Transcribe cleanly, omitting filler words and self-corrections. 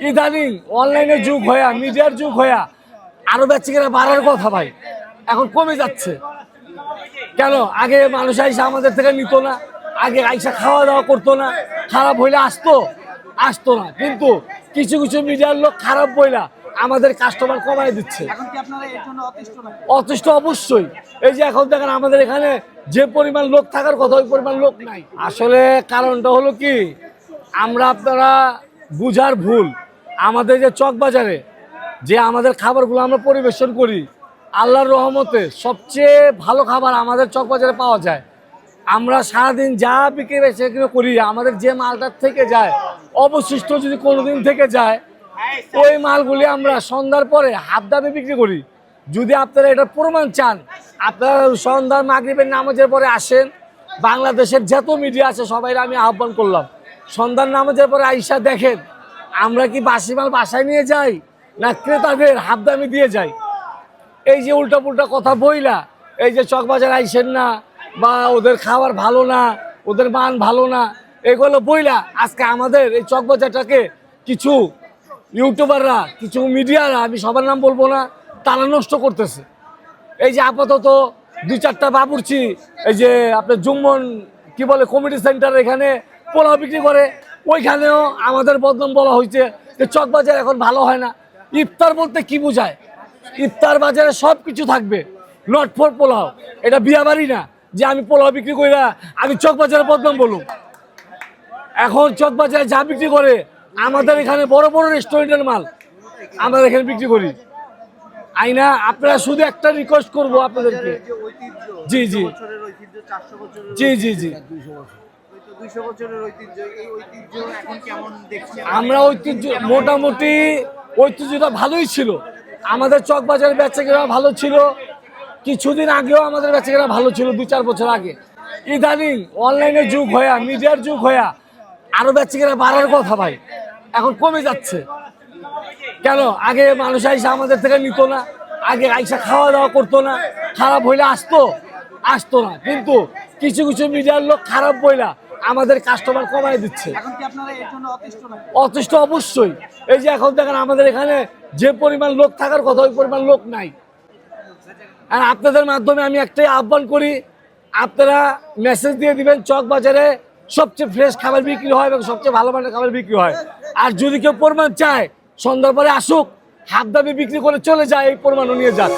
ইদানিং অনলাইনের যুগ হয়া, মিডিয়ার যুগ হয়া আরো বেচাকেনা বাড়ার কথা ভাই, এখন কমে যাচ্ছে। কেন? আগে মানুষ আইসা আমাদের থেকে নিত না, আগে আইসা খাওয়া দাওয়া করতো না, খারাপ হইলে আসতো না। কিন্তু কিছু কিছু মিডিয়ার লোক খারাপ বইলা আমাদের কাস্টমার কমায় দিচ্ছে। অতিষ্ঠ অবশ্যই। এই যে এখন দেখেন আমাদের এখানে যে পরিমাণ লোক থাকার কথা ওই পরিমাণ লোক নাই। আসলে কারণটা হলো কি, আমরা আপনারা বুঝার ভুল। আমাদের যে চক বাজারে যে আমাদের খাবারগুলো আমরা পরিবেশন করি, আল্লাহর রহমতে সবচেয়ে ভালো খাবার আমাদের চক বাজারে পাওয়া যায়। আমরা সারাদিন যা বিক্রি বেচে করি, আমাদের যে মালটার থেকে যায়, অবশিষ্ট যদি কোনোদিন থেকে যায়, ওই মালগুলি আমরা সন্ধ্যার পরে হাফ দামে বিক্রি করি। যদি আপনারা এটা প্রমাণ চান, আপনারা সন্ধ্যার মাগরিবের নামাজের পরে আসেন। বাংলাদেশের যত মিডিয়া আছে সবাই আমি আহ্বান করলাম, সন্ধ্যার নামাজের পরে আইসা দেখেন আমরা কি বাসি মাল বাসায় নিয়ে যাই না ক্রেতাদের হাফ দামে দিয়ে যাই। এই যে উল্টা পুল্টা কথা বইলা, এই যে চকবাজার আইসেন না, বা ওদের খাবার ভালো না, ওদের মান ভালো না, এগুলো বইলা আজকে আমাদের এই চকবাজারটাকে কিছু ইউটিউবাররা, কিছু মিডিয়ারা, আমি সবার নাম বলবো না, তারা নষ্ট করতেছে। এই যে আপাতত 2-4টা বাবুর্চি, এই যে আপনার জুম্মন কি বলে কমিটি সেন্টার, এখানে পোলাও বিক্রি করে, ওইখানেও আমাদের বদনাম বলা হয়েছে যে চকবাজার এখন ভালো হয় না। ইফতার বলতে কি বোঝায়? ইফতার বাজারে সব কিছু থাকবে, নট ফর পোলাও। এটা বিয়াবাড়ি না যে আমি পোলাও বিক্রি করি না আমি চকবাজারে বদনাম বলুন। এখন চকবাজারে যা বিক্রি করে আমাদের এখানে বড় বড় রেস্টুরেন্টের মাল আমরা এখানে বিক্রি করি। আইনা আপনারা শুধু একটা রিকোয়েস্ট করবো আপনাদেরকে, জি জি জি জি জি আমরা ঐতিহ্য মোটামুটি ঐতিহ্যটা ভালোই ছিল। আমাদের চকবাজারের বেচাকেনা ভালো ছিল, কিছুদিন আগেও আমাদের বেচাকেনা ভালো ছিল, 2-4 বছর আগে। ইদানিং অনলাইনের যুগ হয়া, মিডিয়ার যুগ হয়া আরো বেচাকেনা বাড়ার কথা ভাই, এখন কমে যাচ্ছে। কেন? আগে মানুষ আইসা আমাদের থেকে নিত না, আগে আইসা খাওয়া দাওয়া করতো না, খারাপ হইলে আসতো না। কিন্তু কিছু কিছু মিডিয়ার লোক খারাপ বইলা আমাদের কাস্টমার কমায় দিচ্ছে। অতিষ্ঠ অবশ্যই। এই যে এখন দেখেন আমাদের এখানে যে পরিমাণ লোক থাকার কথা ওই পরিমাণ লোক নাই। আর আপনাদের মাধ্যমে আমি একটাই আহ্বান করি, আপনারা মেসেজ দিয়ে দিবেন চকবাজারে সবচেয়ে ফ্রেশ খাবার বিক্রি হয় এবং সবচেয়ে ভালো মানের খাবার বিক্রি হয়। আর যদি কেউ প্রমাণ চায় সন্ধ্যার পরে আসুক, হাফ দামে বিক্রি করে চলে যায়, এই প্রমাণও নিয়ে যাক।